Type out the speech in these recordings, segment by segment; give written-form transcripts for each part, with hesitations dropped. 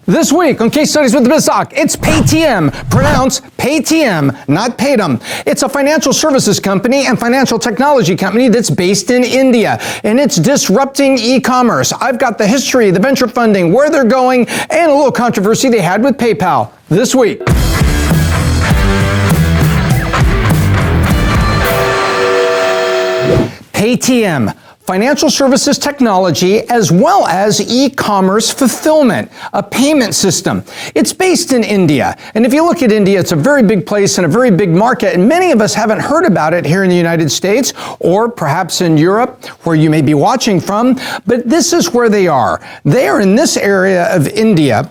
This week on Case Studies with the Biz Doc, it's Paytm, pronounced Paytm, not Paytm. It's a financial services company and financial technology company that's based in India, and it's disrupting e-commerce. I've got the history, the venture funding, where they're going, and a little controversy they had with PayPal this week. Paytm. Financial services technology as well as e-commerce fulfillment, a payment system. It's based in India. And if you look at India, it's a very big place and a very big market. And many of us haven't heard about it here in the United States or perhaps in Europe, where you may be watching from. But this is where they are. They are in this area of India,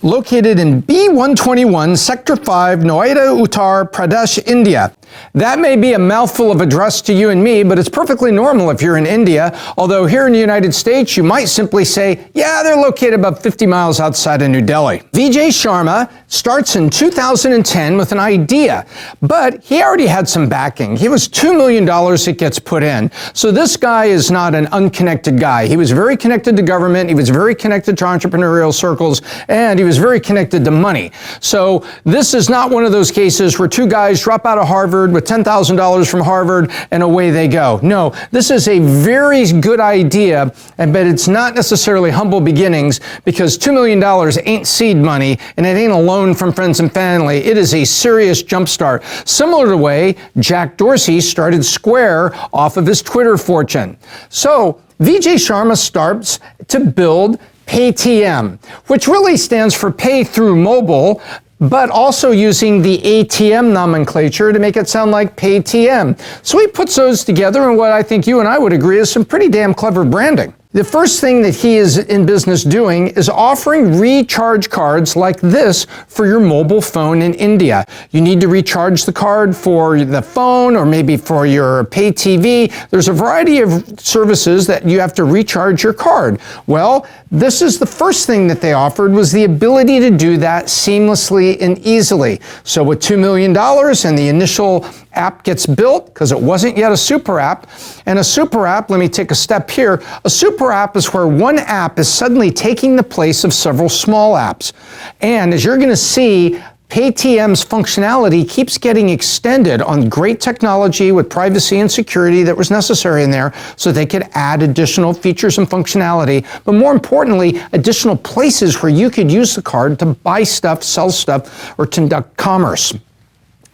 located in B121, Sector 5, Noida, Uttar Pradesh, India. That may be a mouthful of address to you and me, but it's perfectly normal if you're in India. Although here in the United States, you might simply say, yeah, they're located about 50 miles outside of New Delhi. Vijay Sharma starts in 2010 with an idea, but he already had some backing. He was $2 million that gets put in. So this guy is not an unconnected guy. He was very connected to government. He was very connected to entrepreneurial circles, and he was very connected to money. So this is not one of those cases where two guys drop out of Harvard with $10,000 from Harvard and away they go. No, this is a very good idea, but it's not necessarily humble beginnings, because $2 million ain't seed money and it ain't a loan from friends and family. It is a serious jumpstart, similar to the way Jack Dorsey started Square off of his Twitter fortune. So Vijay Sharma starts to build Paytm, which really stands for pay through mobile, but also using the ATM nomenclature to make it sound like Paytm. So he puts those together in what I think you and I would agree is some pretty damn clever branding. The first thing that he is in business doing is offering recharge cards like this for your mobile phone in India. You need to recharge the card for the phone or maybe for your pay TV. There's a variety of services that you have to recharge your card. Well, this is the first thing that they offered, was the ability to do that seamlessly and easily. So with $2 million and the initial app gets built, because it wasn't yet a super app, and a super app, let me take a step here, a super app is where one app is suddenly taking the place of several small apps. And as you're going to see, Paytm's functionality keeps getting extended on great technology with privacy and security that was necessary in there, so they could add additional features and functionality, but more importantly, additional places where you could use the card to buy stuff, sell stuff, or conduct commerce.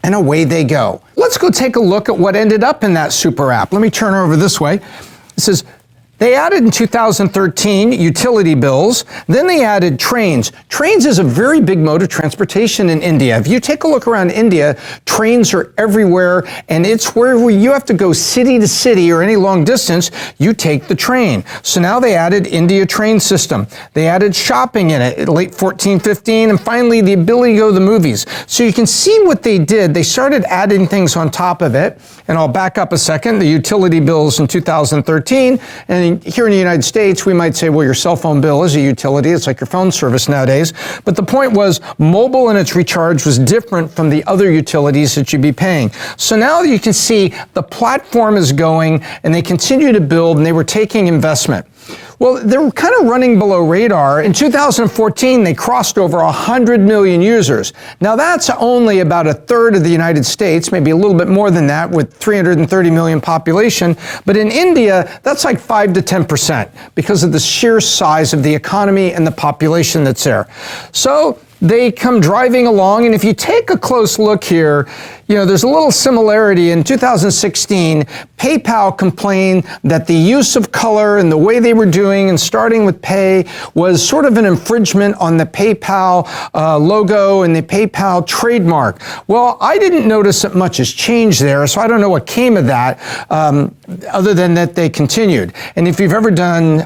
And away they go. Let's go take a look at what ended up in that super app. Let me turn over this way. It says, they added in 2013 utility bills, then they added trains. Trains is a very big mode of transportation in India. If you take a look around India, trains are everywhere, and it's where you have to go city to city or any long distance, you take the train. So now they added India train system. They added shopping in it, late 14, 15, and finally the ability to go to the movies. So you can see what they did. They started adding things on top of it, and I'll back up a second. The utility bills in 2013, and here in the United States, we might say, well, your cell phone bill is a utility. It's like your phone service nowadays. But the point was, mobile and its recharge was different from the other utilities that you'd be paying. So now you can see the platform is going, and they continue to build, and they were taking investment. Well, they were kind of running below radar. In 2014, they crossed over 100 million users. Now, that's only about a third of the United States, maybe a little bit more than that with 330 million population. But in India, that's like 5 to 10% because of the sheer size of the economy and the population that's there. So they come driving along, and if you take a close look here, you know, there's a little similarity. In 2016, PayPal complained that the use of color and the way they were doing and starting with pay was sort of an infringement on the PayPal logo and the PayPal trademark. Well, I didn't notice that much has changed there, so I don't know what came of that, other than that they continued. And if you've ever done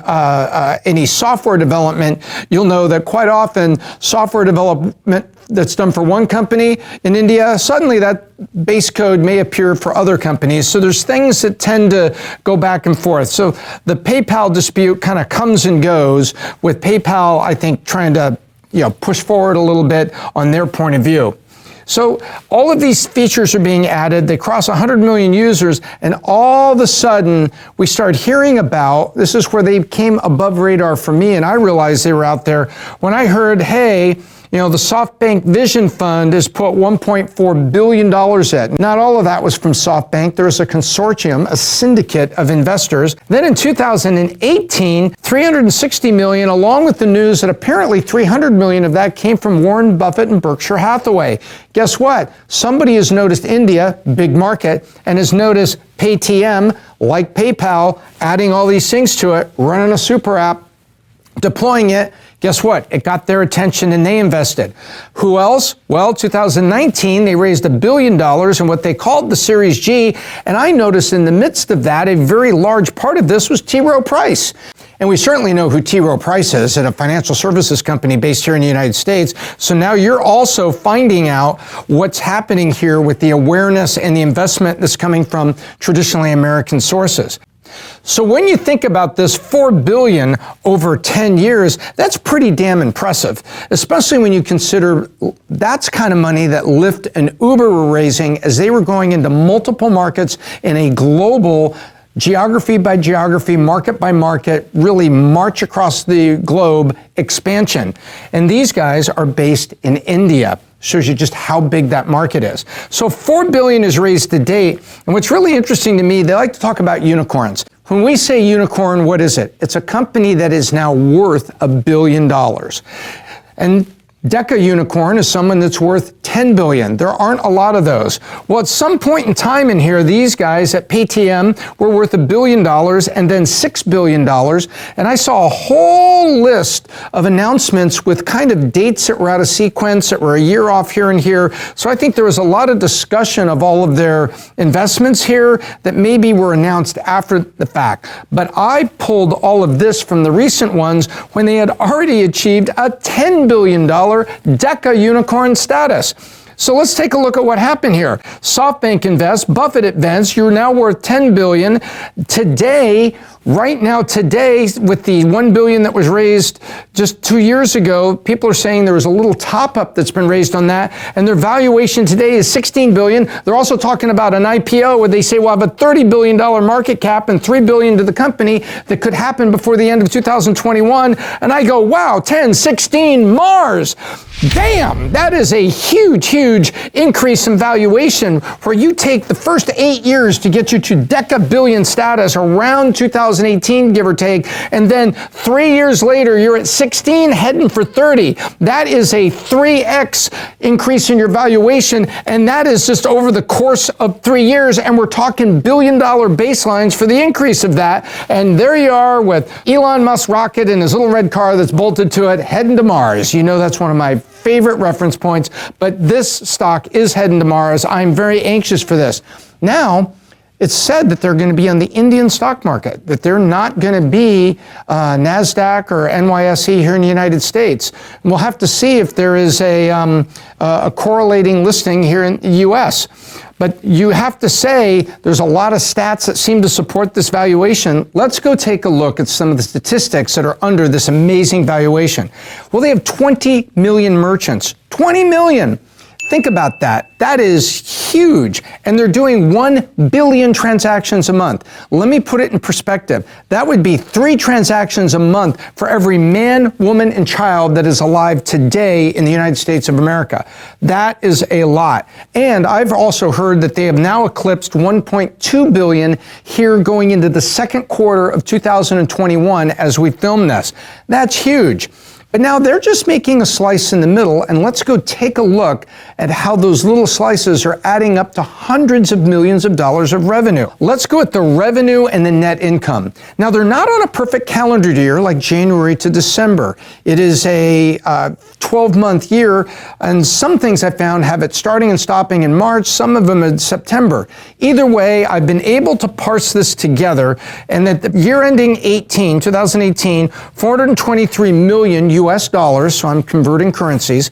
any software development, you'll know that quite often software development that's done for one company in India, suddenly that base code may appear for other companies. So there's things that tend to go back and forth. So the PayPal dispute kind of comes and goes, with PayPal, I think, trying to push forward a little bit on their point of view. So all of these features are being added. They cross 100 million users, and all of a sudden we start hearing about, this is where they came above radar for me, and I realized they were out there when I heard, hey, the SoftBank Vision Fund has put $1.4 billion in. Not all of that was from SoftBank. There's a consortium, a syndicate of investors. Then in 2018, $360 million, along with the news that apparently $300 million of that came from Warren Buffett and Berkshire Hathaway. Guess what? Somebody has noticed India, big market, and has noticed Paytm, like PayPal, adding all these things to it, running a super app, deploying it. Guess what? It got their attention and they invested. Who else? Well, 2019, they raised $1 billion in what they called the Series G. And I noticed in the midst of that, a very large part of this was T. Rowe Price. And we certainly know who T. Rowe Price is, at a financial services company based here in the United States. So now you're also finding out what's happening here with the awareness and the investment that's coming from traditionally American sources. So when you think about this $4 billion over 10 years, that's pretty damn impressive, especially when you consider that's kind of money that Lyft and Uber were raising as they were going into multiple markets in a global, geography by geography, market by market, really march across the globe expansion. And these guys are based in India. Shows you just how big that market is. So $4 billion is raised to date. And what's really interesting to me, they like to talk about unicorns. When we say unicorn, what is it? It's a company that is now worth $1 billion. And Deca Unicorn is someone that's worth $10 billion. There aren't a lot of those. Well, at some point in time in here, these guys at Paytm were worth $1 billion and then $6 billion. And I saw a whole list of announcements with kind of dates that were out of sequence, that were a year off here and here. So I think there was a lot of discussion of all of their investments here that maybe were announced after the fact. But I pulled all of this from the recent ones when they had already achieved a $10 billion Deca Unicorn status. So let's take a look at what happened here. SoftBank invests, Buffett invents, you're now worth $10 billion. Today, right now today, with the $1 billion that was raised just 2 years ago, people are saying there was a little top up that's been raised on that, and their valuation today is $16 billion. They're also talking about an IPO where they say we'll have a $30 billion market cap and $3 billion to the company that could happen before the end of 2021. And I go, wow, 10, 16, Mars. Damn, that is a huge, huge increase in valuation where you take the first 8 years to get you to Deca billion status around 2018, give or take, and then 3 years later, you're at 16, heading for 30. That is a 3x increase in your valuation, and that is just over the course of 3 years, and we're talking billion-dollar baselines for the increase of that, and there you are with Elon Musk rocket and his little red car that's bolted to it, heading to Mars. You know that's one of my favorite reference points, but this stock is heading to Mars. I'm very anxious for this. Now, it's said that they're going to be on the Indian stock market, that they're not going to be NASDAQ or NYSE here in the United States. And we'll have to see if there is a correlating listing here in the U.S. But you have to say there's a lot of stats that seem to support this valuation. Let's go take a look at some of the statistics that are under this amazing valuation. Well, they have 20 million merchants. 20 million! Think about that. That is huge. And they're doing 1 billion transactions a month. Let me put it in perspective. That would be 3 transactions a month for every man, woman, and child that is alive today in the United States of America. That is a lot. And I've also heard that they have now eclipsed 1.2 billion here going into the second quarter of 2021 as we film this. That's huge. But now they're just making a slice in the middle, and let's go take a look at how those little slices are adding up to hundreds of millions of dollars of revenue. Let's go at the revenue and the net income. Now, they're not on a perfect calendar year like January to December. It is a 12-month year, and some things I found have it starting and stopping in March, some of them in September. Either way, I've been able to parse this together, and that the year ending 2018, 423 million US dollars, so I'm converting currencies,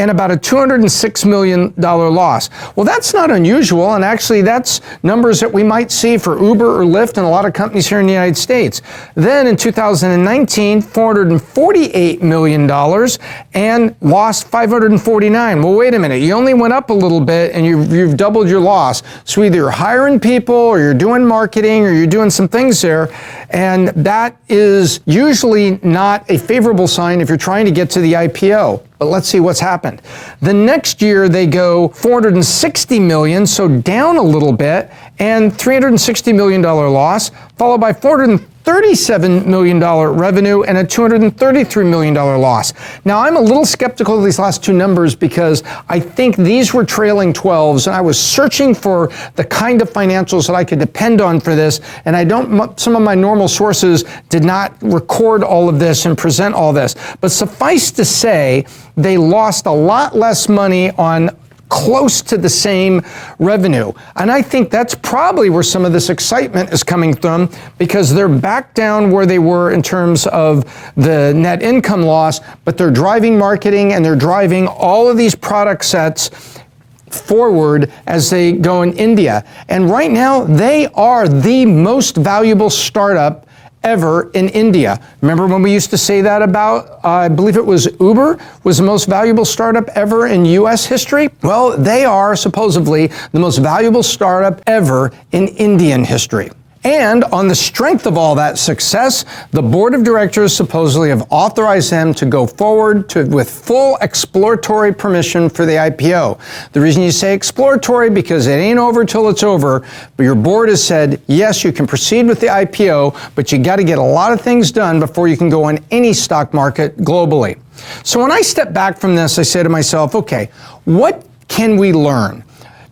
and about a $206 million loss. Well, that's not unusual, and actually that's numbers that we might see for Uber or Lyft and a lot of companies here in the United States. Then in 2019, $448 million and lost 549. Well, wait a minute, you only went up a little bit and you've doubled your loss. So either you're hiring people or you're doing marketing or you're doing some things there, and that is usually not a favorable sign if you're trying to get to the IPO. But let's see what's happened. The next year they go $460 million, so down a little bit, and $360 million loss, followed by $437 million revenue and a $233 million loss. Now, I'm a little skeptical of these last two numbers because I think these were trailing 12s, and I was searching for the kind of financials that I could depend on for this, and some of my normal sources did not record all of this and present all this. But suffice to say, they lost a lot less money on close to the same revenue. And I think that's probably where some of this excitement is coming from, because they're back down where they were in terms of the net income loss, but they're driving marketing and they're driving all of these product sets forward as they go in India. And right now, they are the most valuable startup ever in India. Remember when we used to say that about, I believe it was Uber, was the most valuable startup ever in US history? Well, they are supposedly the most valuable startup ever in Indian history. And on the strength of all that success, the board of directors supposedly have authorized them to go forward with full exploratory permission for the IPO. The reason you say exploratory, because it ain't over till it's over, but your board has said, yes, you can proceed with the IPO, but you got to get a lot of things done before you can go on any stock market globally. So when I step back from this, I say to myself, okay, what can we learn?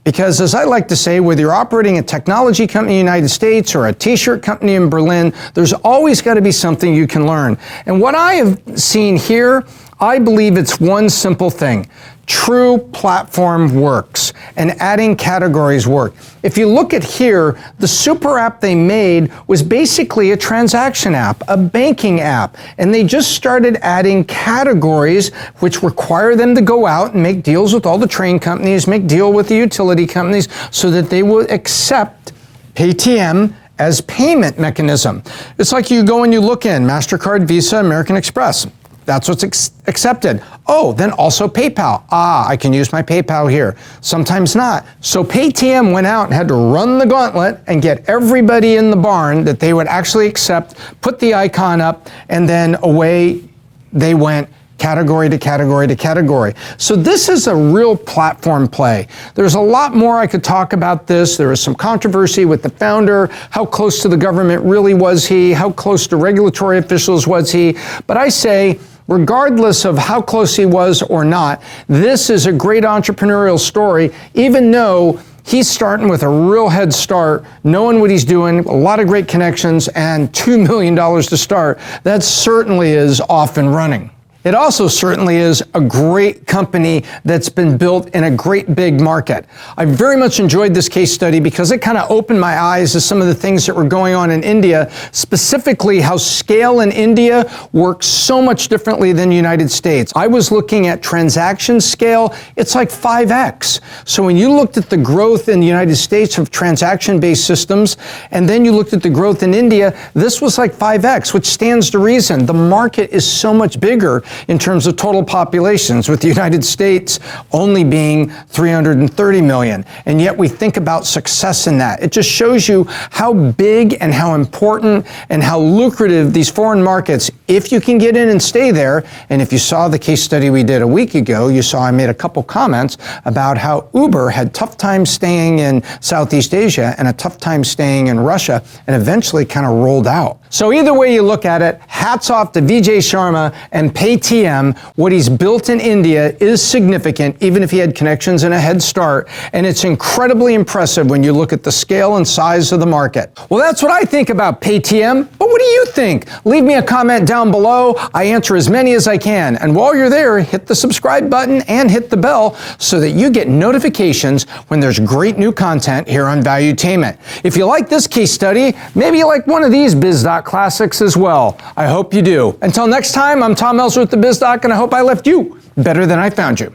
Because as I like to say, whether you're operating a technology company in the United States or a t-shirt company in Berlin, there's always got to be something you can learn. And what I have seen here, I believe it's one simple thing. True platform works, and adding categories work. If you look at here, the super app they made was basically a transaction app, a banking app, and they just started adding categories which require them to go out and make deals with all the train companies, make deal with the utility companies, so that they will accept Paytm as payment mechanism. It's like you go and you look in MasterCard, Visa, American Express. That's what's accepted. Oh, then also PayPal. I can use my PayPal here. Sometimes not. So Paytm went out and had to run the gauntlet and get everybody in the barn that they would actually accept, put the icon up, and then away they went, category to category to category. So this is a real platform play. There's a lot more I could talk about this. There was some controversy with the founder. How close to the government really was he? How close to regulatory officials was he? But I say, regardless of how close he was or not, this is a great entrepreneurial story, even though he's starting with a real head start, knowing what he's doing, a lot of great connections, and $2 million to start. That certainly is off and running. It also certainly is a great company that's been built in a great big market. I very much enjoyed this case study because it kind of opened my eyes to some of the things that were going on in India, specifically how scale in India works so much differently than the United States. I was looking at transaction scale, it's like 5x. So when you looked at the growth in the United States of transaction-based systems, and then you looked at the growth in India, this was like 5x, which stands to reason. The market is so much bigger in terms of total populations, with the United States only being 330 million. And yet we think about success in that. It just shows you how big and how important and how lucrative these foreign markets, if you can get in and stay there. And if you saw the case study we did a week ago, you saw I made a couple comments about how Uber had tough time staying in Southeast Asia and a tough time staying in Russia, and eventually kind of rolled out. So either way you look at it, hats off to Vijay Sharma and Paytm. What he's built in India is significant, even if he had connections and a head start. And it's incredibly impressive when you look at the scale and size of the market. Well, that's what I think about Paytm. But what do you think? Leave me a comment down below. I answer as many as I can. And while you're there, hit the subscribe button and hit the bell so that you get notifications when there's great new content here on Valuetainment. If you like this case study, maybe you like one of these Biz Doc classics as well. I hope you do. Until next time, I'm Ellsworth the Biz Doc, and I hope I left you better than I found you.